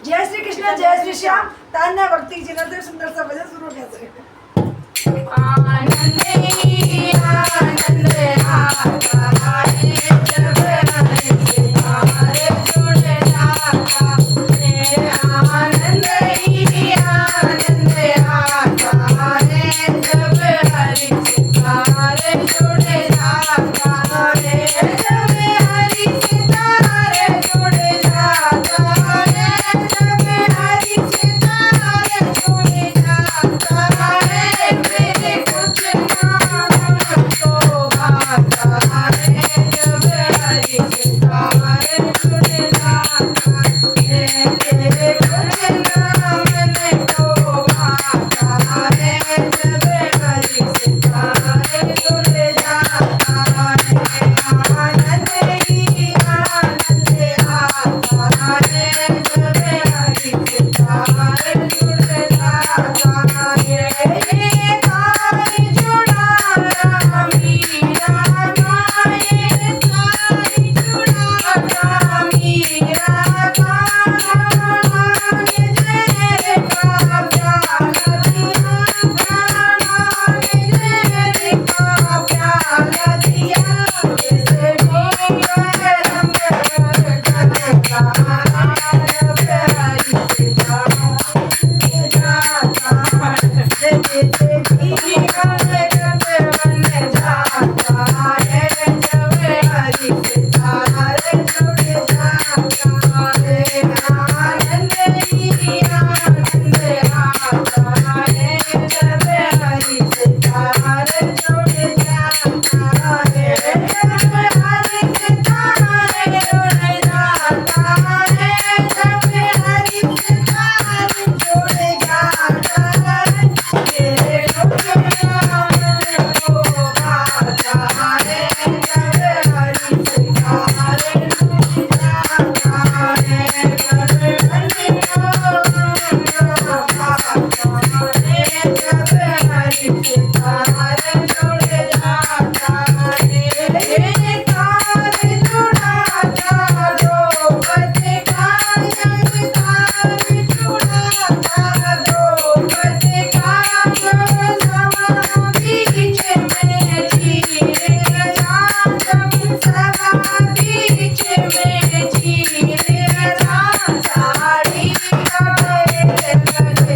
जय श्री कृष्ण जय श्री श्याम तान्या भक्ती जिनते सुंदरसा भजन सुरू घ्यायचं आनंदी आनंद आता है जब हरि सितारे जुड़ जाता है आनंद ही आनंद आता है जब हरि सितारे जुड़ जाता है जब हरि सितारे जुड़ जाता है जब हरि सितारे जुड़ जाता है मेरे कुछ नाम तो भाता है जब हरि सितारे जुड़ जाता है तेरे कुछ नाम तो भाता है जब हरि सितारे जुड़ जाता है आनंद ही आनंद आता है जब हरि सितारे जुड़ जाता है ये तार जुड़ा मीरा गाए तार जुड़ा मीरा गाए जय का प्याला दिया जय का प्याला दिया जैसे भी रंग करता जब हरि सितारे जाता जैसे भी रंग बन जाता है जब हरि सितारे जुड़ जाता है आनंद ही आनंद आता है जब हरि सितारे जुड़ जाता है जब हरि सितारे जुड़ जाता है जब हरि सितारे जुड़ जाता है तेरे कुछ नाम को भाता है जब हरि सितारे जुड़ जाता है जब हरि को भाता है जब हरि सितारे जुड़ जाता है ये तार जुड़ाता दो बजे का ये तार जुड़ाता दो बजे का समा बीच में चीर गया जब समा बीच में चीर गया साड़ी का लग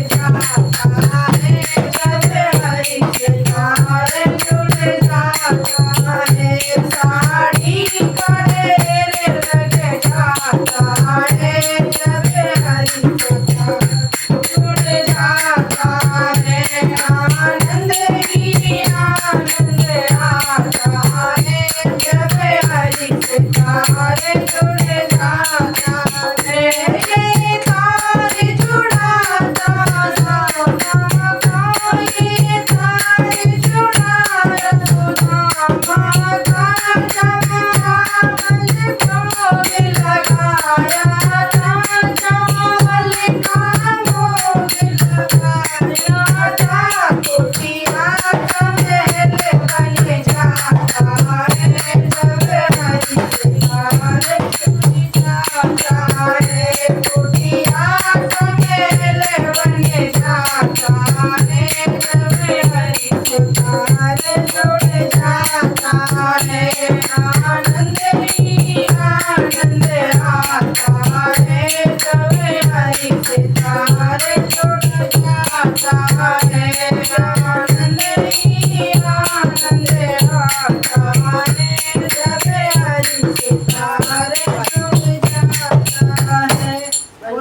जाता है जब हरि सितारे जुड़ जाता है साड़ी का लग जाता है जब हरि सितारे जुड़ जाता है आनंद ही आनंद आता है जब हरि सितारे जुड़ जाता है ये तार जुड़ाता सोना का ये तार जुड़ाता सोना का जब चावल भोग लगाया था चावल का भोग लगाया था कुटिया का महल बन जाता है जब हरि सितारे जुड़ जाता है कुटिया का महल बन जाता है जब हरि सितारे जुड़ जाता है आनंद ही आनंद आता है जब हरि सितारे जुड़ जाता है आनंद ही आनंद आता है जब हरि सितारे